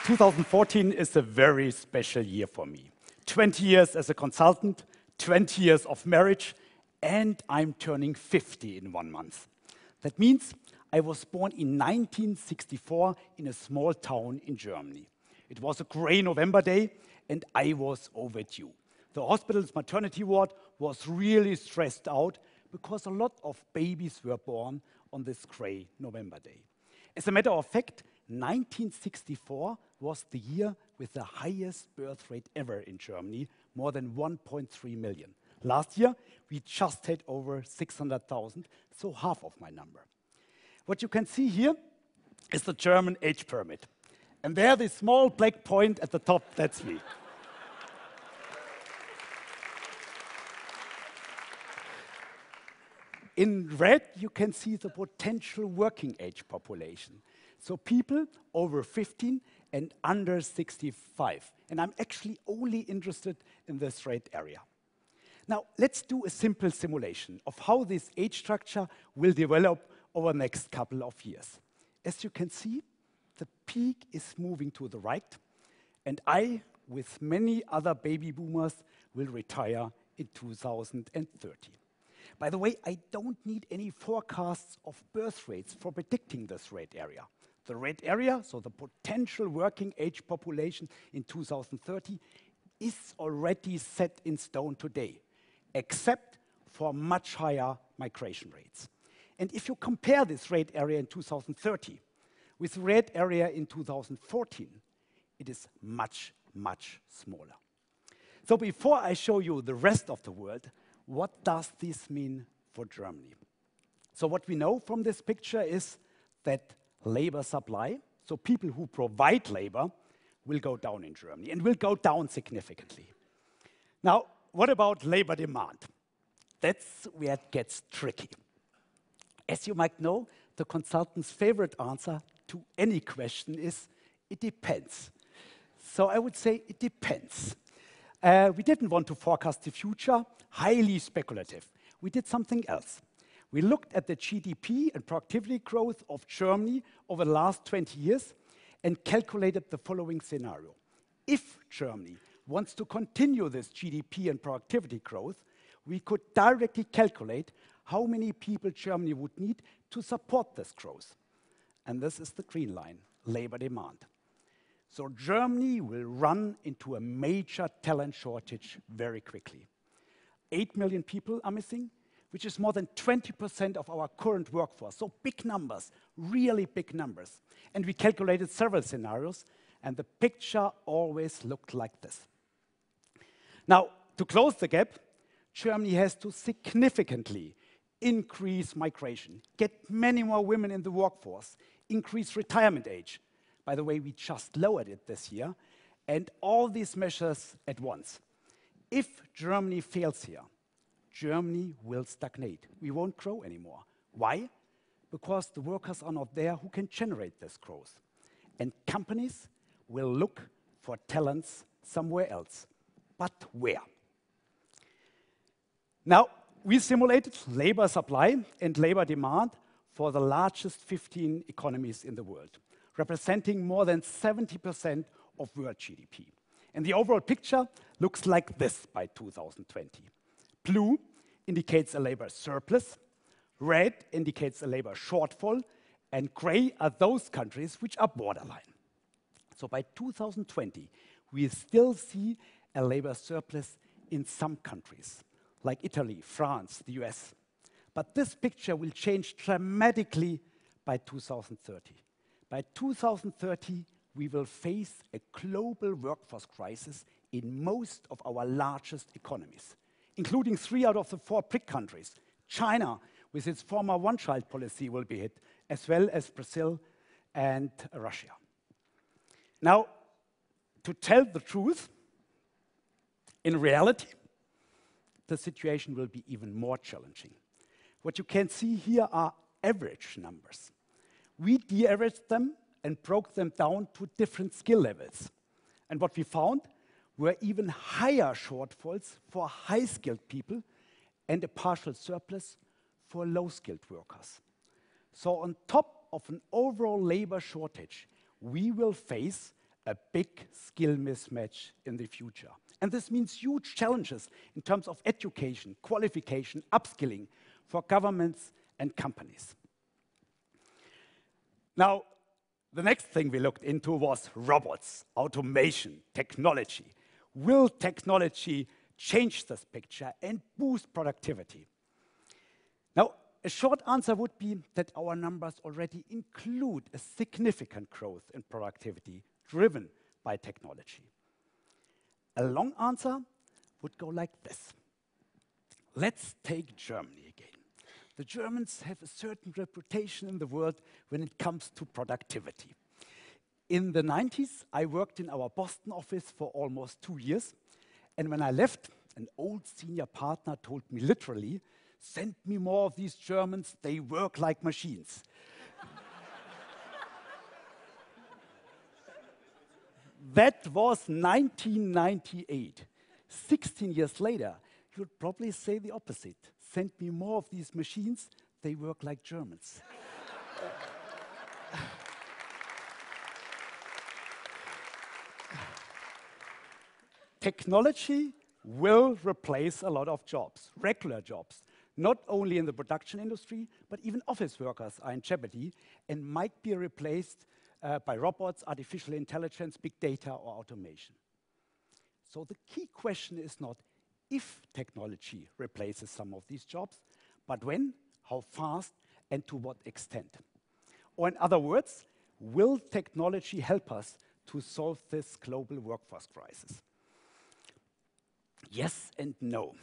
2014 is a very special year for me. 20 years as a consultant, 20 years of marriage, and I'm turning 50 in 1 month. That means I was born in 1964 in a small town in Germany. It was a gray November day, and I was overdue. The hospital's maternity ward was really stressed out because a lot of babies were born on this gray November day. As a matter of fact, 1964 was the year with the highest birth rate ever in Germany, more than 1.3 million. Last year, we just had over 600,000, so half of my number. What you can see here is the German age pyramid. And there, the small black point at the top, that's me. In red, you can see the potential working age population. So people over 15 and under 65. And I'm actually only interested in this red area. Now, let's do a simple simulation of how this age structure will develop over the next couple of years. As you can see, the peak is moving to the right, and I, with many other baby boomers, will retire in 2030. By the way, I don't need any forecasts of birth rates for predicting this red area. The red area, so the potential working age population in 2030, is already set in stone today, except for much higher migration rates. And if you compare this red area in 2030 with the red area in 2014, it is much, much smaller. So before I show you the rest of the world, what does this mean for Germany? So what we know from this picture is that labor supply, so people who provide labor, will go down in Germany and will go down significantly. Now, what about labor demand? That's where it gets tricky. As you might know, the consultant's favorite answer to any question is, it depends. So I would say it depends. We didn't want to forecast the future, highly speculative. We did something else. We looked at the GDP and productivity growth of Germany over the last 20 years and calculated the following scenario. If Germany wants to continue this GDP and productivity growth, we could directly calculate how many people Germany would need to support this growth. And this is the green line, labor demand. So Germany will run into a major talent shortage very quickly. 8 million people are missing, which is more than 20% of our current workforce. So big numbers, really big numbers. And we calculated several scenarios, and the picture always looked like this. Now, to close the gap, Germany has to significantly increase migration, get many more women in the workforce, increase retirement age. By the way, we just lowered it this year, and all these measures at once. If Germany fails here, Germany will stagnate. We won't grow anymore. Why? Because the workers are not there who can generate this growth. And companies will look for talents somewhere else. But where? Now, we simulated labor supply and labor demand for the largest 15 economies in the world, representing more than 70% of world GDP. And the overall picture looks like this by 2020. Blue indicates a labor surplus, red indicates a labor shortfall, and gray are those countries which are borderline. So by 2020, we still see a labor surplus in some countries, like Italy, France, the US. But this picture will change dramatically by 2030. By 2030, we will face a global workforce crisis in most of our largest economies, including 3 out of the 4 BRIC countries. China, with its former one-child policy, will be hit, as well as Brazil and Russia. Now, to tell the truth, in reality, the situation will be even more challenging. What you can see here are average numbers. We de-averaged them and broke them down to different skill levels. And what we found were even higher shortfalls for high-skilled people and a partial surplus for low-skilled workers. So on top of an overall labor shortage, we will face a big skill mismatch in the future. And this means huge challenges in terms of education, qualification, upskilling for governments and companies. Now, the next thing we looked into was robots, automation, technology. Will technology change this picture and boost productivity? Now, a short answer would be that our numbers already include a significant growth in productivity driven by technology. A long answer would go like this. Let's take Germany again. The Germans have a certain reputation in the world when it comes to productivity. In the 90s, I worked in our Boston office for almost 2 years. And when I left, an old senior partner told me literally, "Send me more of these Germans, they work like machines." That was 1998. 16 years later, you would probably say the opposite. Send me more of these machines, they work like Germans. Technology will replace a lot of jobs, regular jobs. Not only in the production industry, but even office workers are in jeopardy and might be replaced by robots, artificial intelligence, big data, or automation. So the key question is not if technology replaces some of these jobs, but when, how fast, and to what extent. Or in other words, will technology help us to solve this global workforce crisis? Yes and no.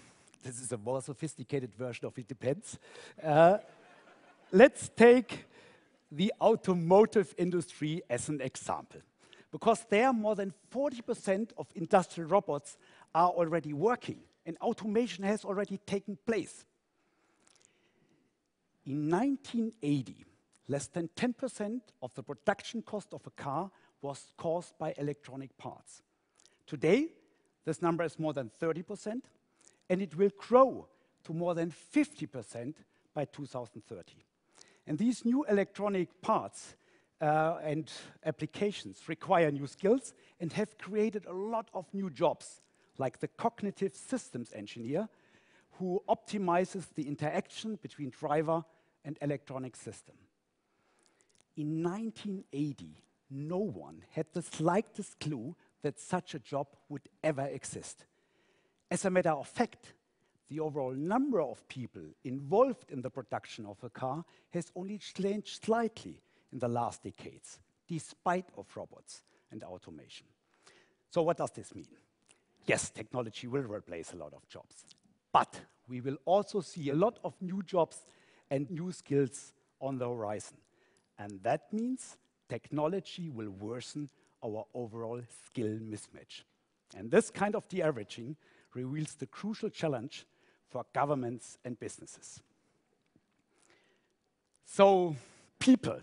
This is a more sophisticated version of it depends. Let's take the automotive industry as an example, because there more than 40% of industrial robots are already working, and automation has already taken place. In 1980, less than 10% of the production cost of a car was caused by electronic parts. Today, this number is more than 30%, and it will grow to more than 50% by 2030. And these new electronic parts and applications require new skills and have created a lot of new jobs, like the cognitive systems engineer, who optimizes the interaction between driver and electronic system. In 1980, no one had the slightest clue that such a job would ever exist. As a matter of fact, the overall number of people involved in the production of a car has only changed slightly in the last decades, despite of robots and automation. So what does this mean? Yes, technology will replace a lot of jobs, but we will also see a lot of new jobs and new skills on the horizon. And that means technology will worsen our overall skill mismatch. And this kind of de-averaging reveals the crucial challenge for governments and businesses. So people,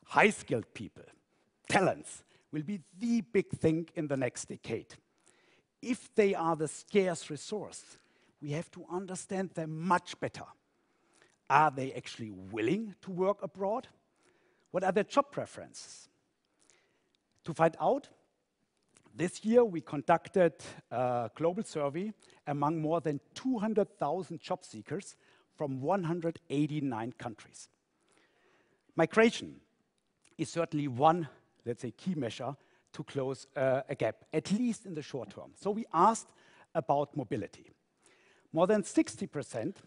high-skilled people, talents, will be the big thing in the next decade. If they are the scarce resource, we have to understand them much better. Are they actually willing to work abroad? What are their job preferences? To find out, this year we conducted a global survey among more than 200,000 job seekers from 189 countries. Migration is certainly one, let's say, key measure to close a gap, at least in the short term. So we asked about mobility. More than 60%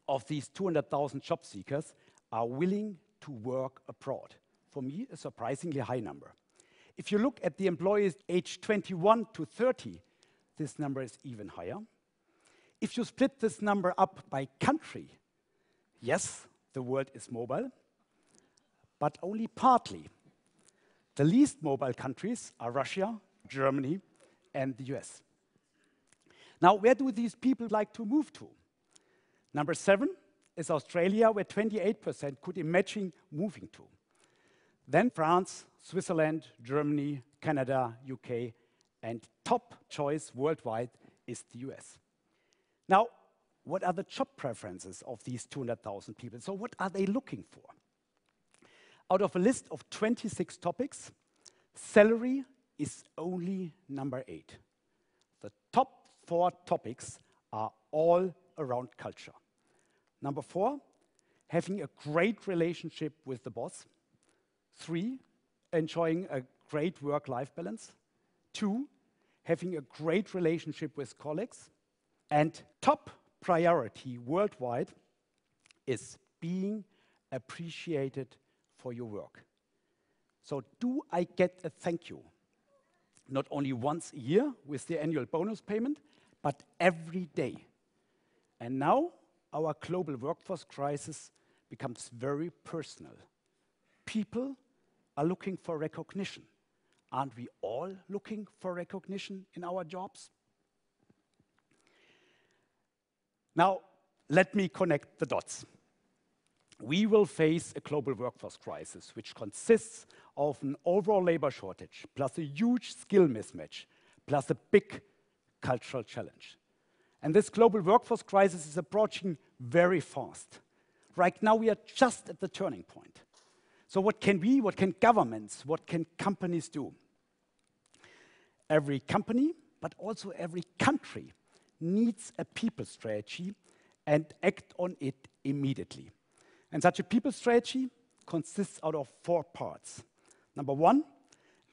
of these 200,000 job seekers are willing to work abroad. For me, a surprisingly high number. If you look at the employees aged 21 to 30, this number is even higher. If you split this number up by country, yes, the world is mobile, but only partly. The least mobile countries are Russia, Germany, and the US. Now, where do these people like to move to? Number 7 is Australia, where 28% could imagine moving to. Then France, Switzerland, Germany, Canada, UK, and top choice worldwide is the US. Now, what are the job preferences of these 200,000 people? So what are they looking for? Out of a list of 26 topics, salary is only number 8. The top 4 topics are all around culture. Number 4, having a great relationship with the boss. 3, enjoying a great work-life balance. 2, having a great relationship with colleagues. And top priority worldwide is being appreciated for your work. So do I get a thank you? Not only once a year with the annual bonus payment, but every day. And now our global workforce crisis becomes very personal. People are looking for recognition. Aren't we all looking for recognition in our jobs? Now, let me connect the dots. We will face a global workforce crisis, which consists of an overall labor shortage, plus a huge skill mismatch, plus a big cultural challenge. And this global workforce crisis is approaching very fast. Right now, we are just at the turning point. So what can governments, what can companies do? Every company, but also every country, needs a people strategy and act on it immediately. And such a people strategy consists out of 4 parts. Number 1,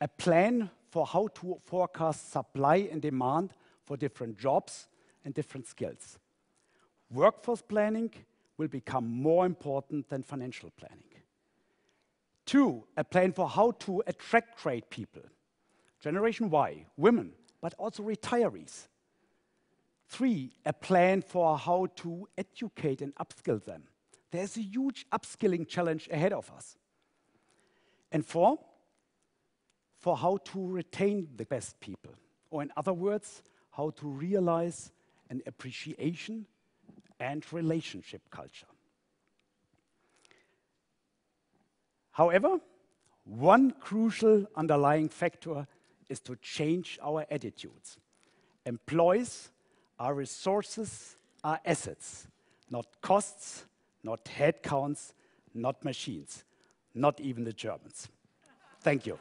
a plan for how to forecast supply and demand for different jobs and different skills. Workforce planning will become more important than financial planning. 2, a plan for how to attract great people. Generation Y, women, but also retirees. 3, a plan for how to educate and upskill them. There's a huge upskilling challenge ahead of us. And 4, for how to retain the best people. Or in other words, how to realize an appreciation and relationship culture. However, one crucial underlying factor is to change our attitudes. Employees are resources, are assets, not costs, not headcounts, not machines, not even the Germans. Thank you.